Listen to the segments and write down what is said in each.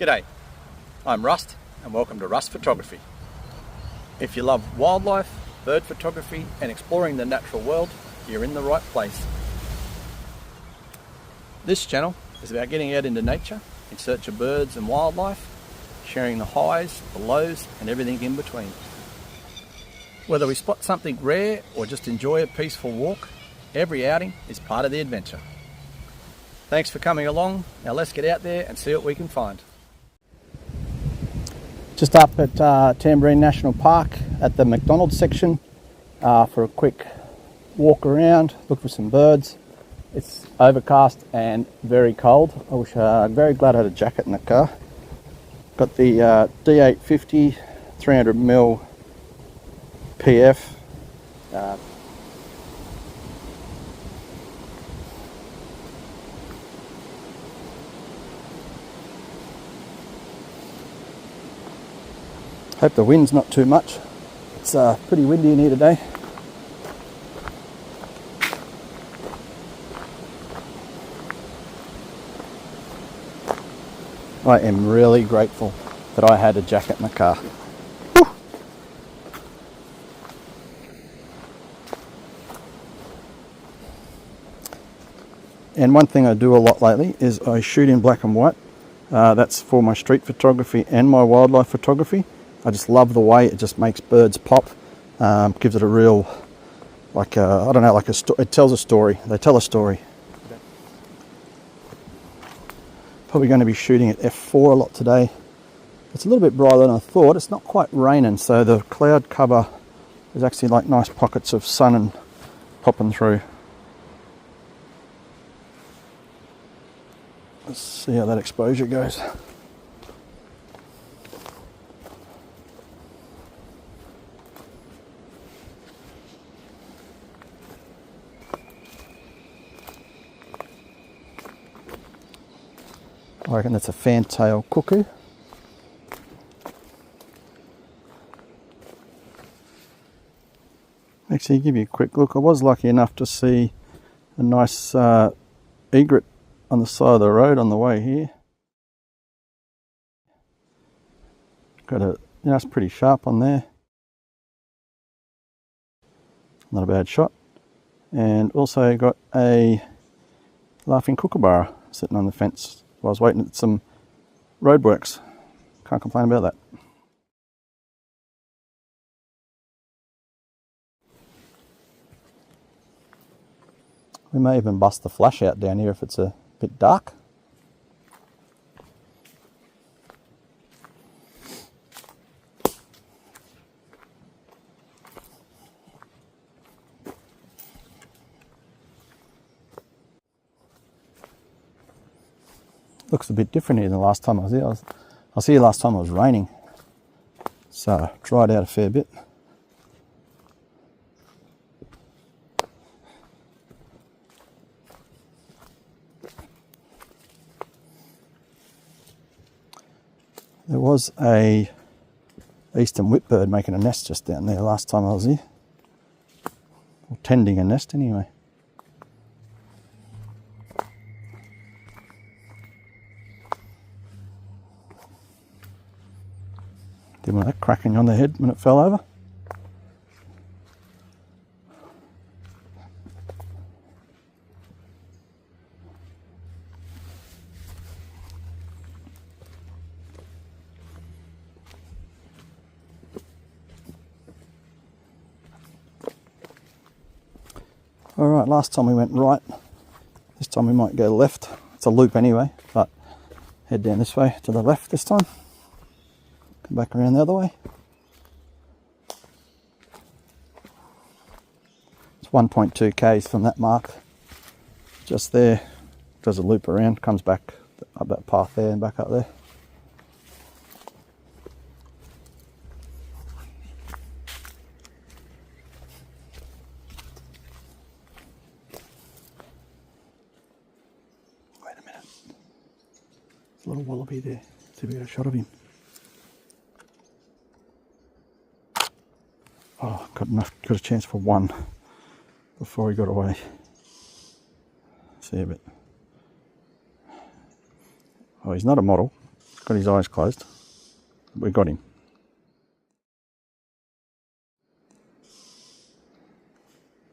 G'day, I'm Rust and welcome to Rust Photography. If you love wildlife, bird photography and exploring the natural world, you're in the right place. This channel is about getting out into nature in search of birds and wildlife, sharing the highs, the lows and everything in between. Whether we spot something rare or just enjoy a peaceful walk, every outing is part of the adventure. Thanks for coming along. Now let's get out there and see what we can find. Just up at Tamborine National Park at the McDonald's section for a quick walk around, look for some birds. It's overcast and very cold. I'm very glad I had a jacket in the car. Got the D850 300mm PF. Hope the wind's not too much. It's pretty windy in here today. I am really grateful that I had a jacket in the car. Whew. And one thing I do a lot lately is I shoot in black and white. That's for my street photography and my wildlife photography. I just love the way it just makes birds pop. Gives it a real, I don't know, it tells a story. They tell a story. Probably going to be shooting at f4 a lot today. It's a little bit brighter than I thought. It's not quite raining, so the cloud cover is actually like nice pockets of sun and popping through. Let's see how that exposure goes. I reckon that's a fantail cuckoo. Actually, give you a quick look. I was lucky enough to see a nice egret on the side of the road on the way here. Got a, it's pretty sharp on there. Not a bad shot. And also got a laughing kookaburra sitting on the fence. I was waiting at some roadworks. Can't complain about that. We may even bust the flash out down here if it's a bit dark. Looks a bit different here than the last time I was here. I was here last time it was raining, so dried out a fair bit. There was a eastern whipbird making a nest just down there last time I was here, or tending a nest anyway. Didn't want that cracking on the head when it fell over. Alright, last time we went right. This time we might go left. It's a loop anyway, but head down this way to the left this time. Come back around the other way. It's 1.2 k's from that mark. Just there. Does a loop around, comes back up that path there and back up there. Wait a minute. There's a little wallaby there. See if we get a shot of him. Oh, got a chance for one before he got away. See a bit. Oh, he's not a model. Got his eyes closed. We got him.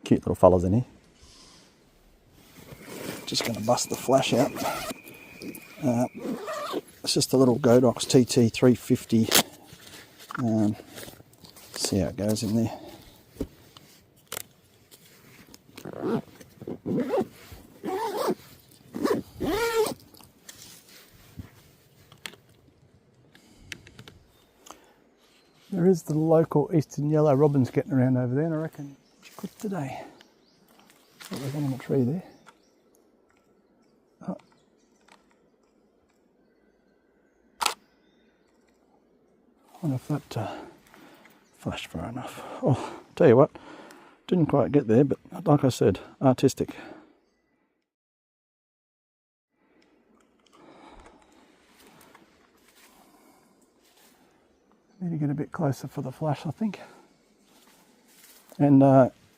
Cute little fellas in here. Just going to bust the flash out. It's just a little Godox TT 350. See how it goes in there. There is the local eastern yellow robins getting around over there, and I reckon it's good today. Oh, there's one on the tree there. Oh. I wonder if that flashed far enough. Oh, tell you what, didn't quite get there, but like I said, artistic. Need to get a bit closer for the flash, I think. And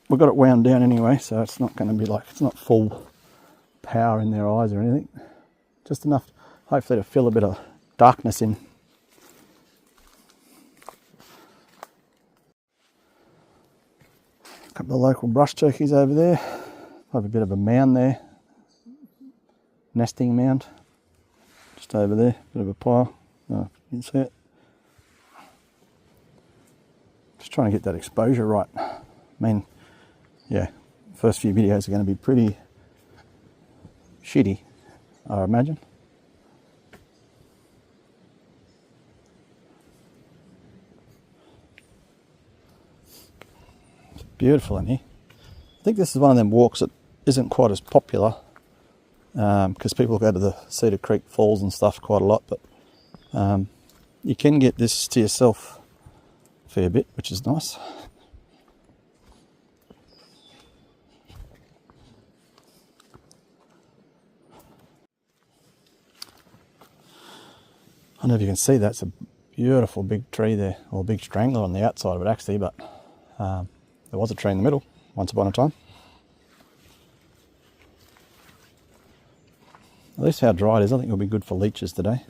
we've got it wound down anyway, so it's not going to be like, it's not full power in their eyes or anything. Just enough, hopefully, to fill a bit of darkness in. A couple of local brush turkeys over there. Have a bit of a mound there. Nesting mound. Just over there, bit of a pile. Oh, you can see it. Just trying to get that exposure right. I mean, yeah, first few videos are going to be pretty shitty, I imagine. It's beautiful in here. I think this is one of them walks that isn't quite as popular because people go to the Cedar Creek Falls and stuff quite a lot, but you can get this to yourself a fair bit, which is nice. I don't know if you can see that's a beautiful big tree there, or a big strangler on the outside of it actually, but there was a tree in the middle once upon a time. At least how dry it is, I think it'll be good for leeches today.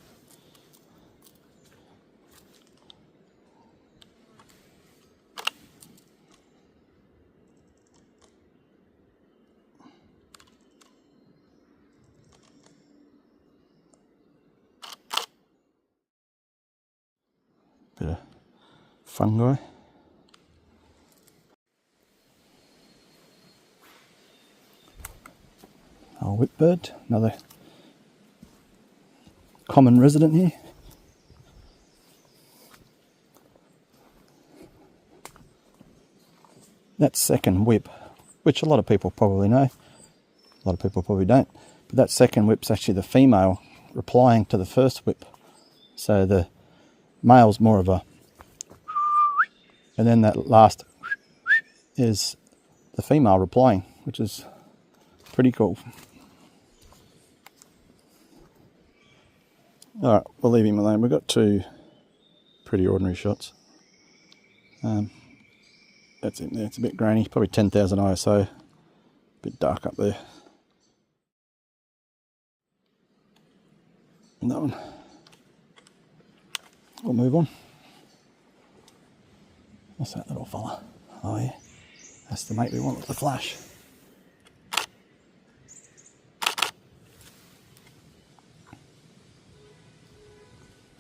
Bit of fungi. Our whipbird, another common resident here. That second whip, which a lot of people probably know, a lot of people probably don't, but that second whip's actually the female replying to the first whip. So the male's more of a, and then that last is the female replying, which is pretty cool. Alright, we'll leave him alone. We've got two pretty ordinary shots. That's it there, it's a bit grainy, probably 10,000 ISO, a bit dark up there. And that one. We'll move on. What's that little fella? Oh yeah, that's the mate we want with the flash.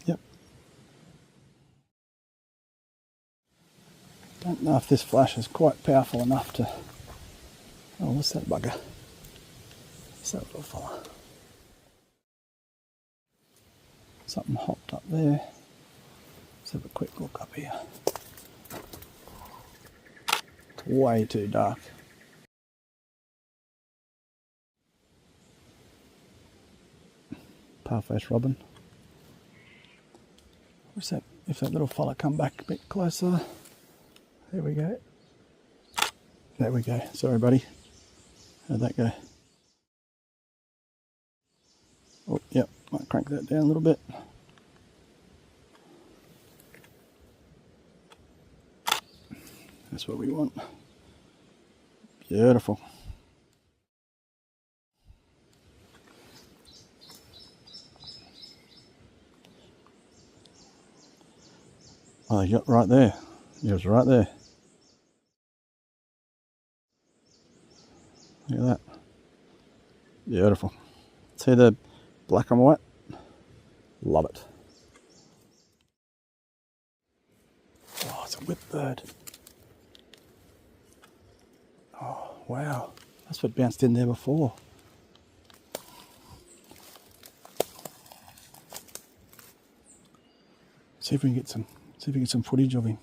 Yep. Don't know if this flash is quite powerful enough to... Oh, what's that bugger? What's that little fella? Something hopped up there. Let's have a quick look up here. It's way too dark. Parface robin. What's that? If that little fella come back a bit closer. There we go. There we go. Sorry, buddy. How'd that go? Oh, yep. Might crank that down a little bit. That's what we want. Beautiful. Oh, you got right there. He was right there. Look at that. Beautiful. See the black and white? Love it. Oh, it's a whipbird. Oh, wow. That's what bounced in there before. See if we can get some footage of him.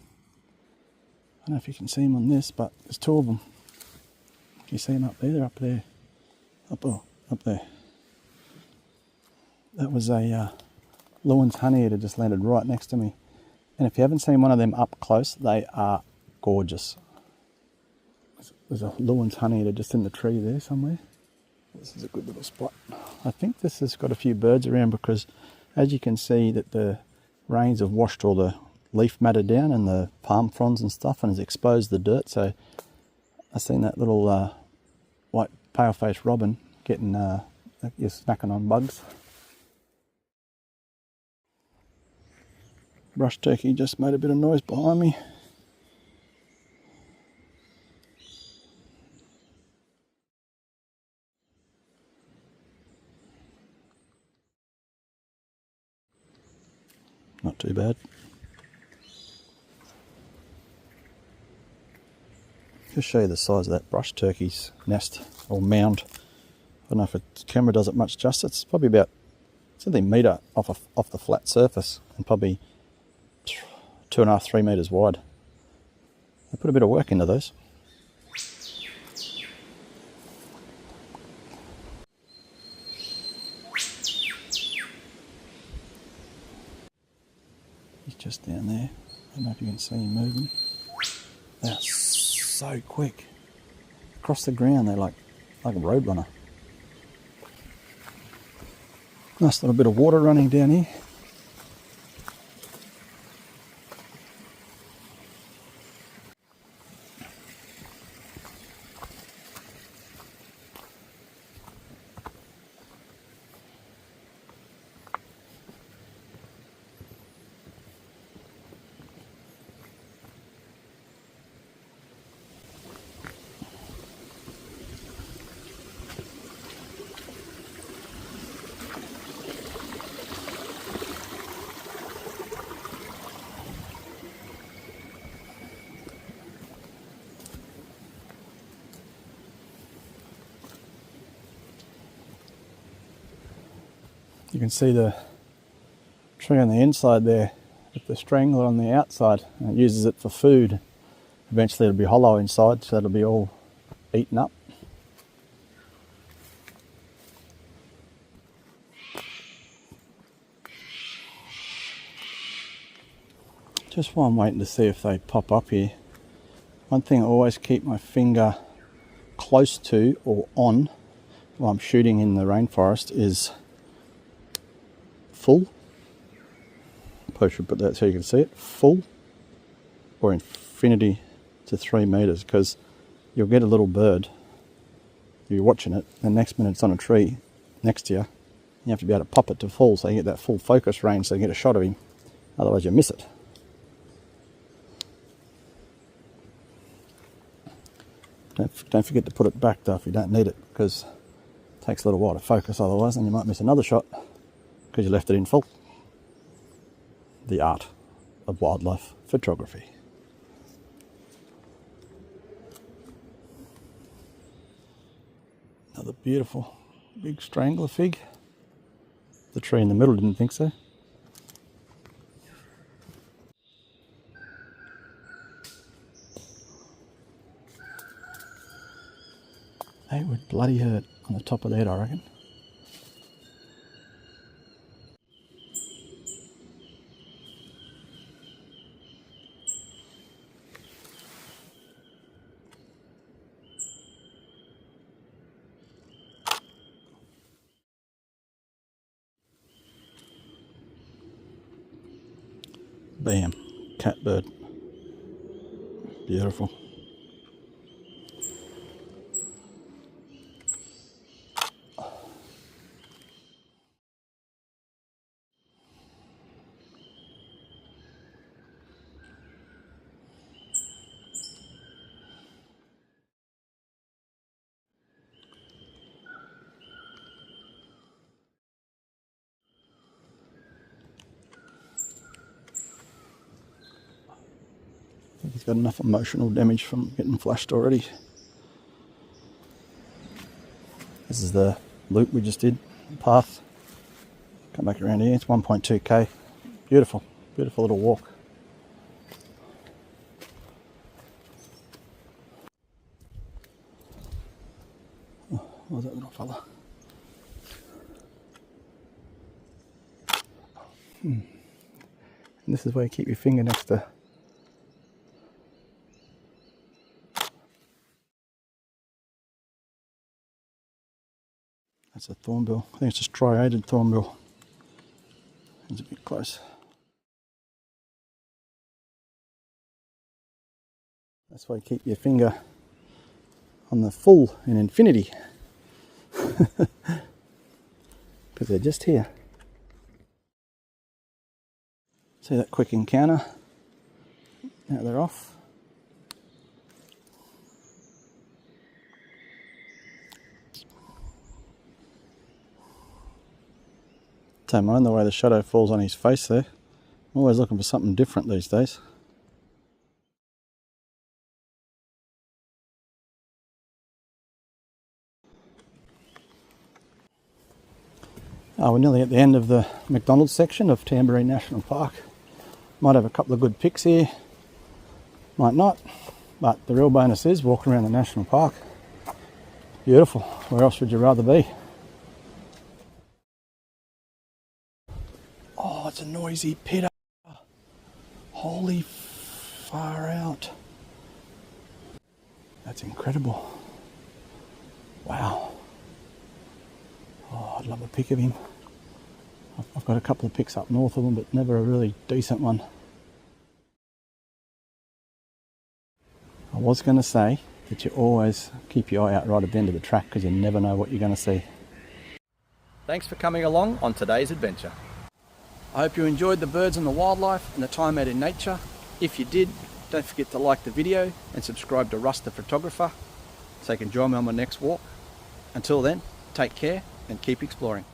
I don't know if you can see him on this, but there's two of them. Can you see him up there? They're up there. Up there. That was a Lewin's honeyeater that just landed right next to me. And if you haven't seen one of them up close, they are gorgeous. There's a Lewin's honeyeater just in the tree there somewhere. This is a good little spot. I think this has got a few birds around because as you can see that the rains have washed all the leaf matter down and the palm fronds and stuff and has exposed the dirt. So I've seen that little white pale-faced robin getting snacking on bugs. Brush turkey just made a bit of noise behind me. Not too bad. Just show you the size of that brush turkey's nest or mound. I don't know if the camera does it much justice. It's probably about, it's only a metre off the flat surface and probably 2.5, 3 metres wide. They put a bit of work into those. He's just down there. I don't know if you can see him moving. They're so quick. Across the ground, they're like a road runner. Nice little bit of water running down here. You can see the tree on the inside there with the strangler on the outside, and it uses it for food. Eventually it'll be hollow inside, so it'll be all eaten up. Just while I'm waiting to see if they pop up here, one thing I always keep my finger close to or on while I'm shooting in the rainforest is full. Probably should put that so you can see it. Full or infinity to 3 metres, because you'll get a little bird. You're watching it, the next minute it's on a tree next to you. You have to be able to pop it to full so you get that full focus range so you get a shot of him. Otherwise you miss it. Don't forget to put it back though if you don't need it, because it takes a little while to focus otherwise, and you might miss another shot because you left it in full. The art of wildlife photography. Another beautiful big strangler fig. The tree in the middle didn't think so. They would bloody hurt on the top of the head, I reckon. Bam, catbird. Beautiful. he's got enough emotional damage from getting flashed already. This is the loop we just did, path. Come back around here, it's 1.2k. Beautiful, beautiful little walk. Oh, what was that little fella? And this is where you keep your finger next to. That's a thornbill. I think it's just striated thornbill. It's a bit close. That's why you keep your finger on the full in infinity. Because they're just here. See that quick encounter? Now they're off. Don't mind the way the shadow falls on his face there. I'm always looking for something different these days. Oh, we're nearly at the end of the McDonald's section of Tamborine National Park. Might have a couple of good pics here, might not, but the real bonus is walking around the national park. Beautiful. Where else would you rather be? Oh, it's a noisy pit. Holy far out. That's incredible. Wow. Oh, I'd love a pic of him. I've got a couple of pics up north of him, but never a really decent one. I was going to say that you always keep your eye out right at the end of the track because you never know what you're going to see. Thanks for coming along on today's adventure. I hope you enjoyed the birds and the wildlife and the time out in nature. If you did, don't forget to like the video and subscribe to Russ the Photographer so you can join me on my next walk. Until then, take care and keep exploring.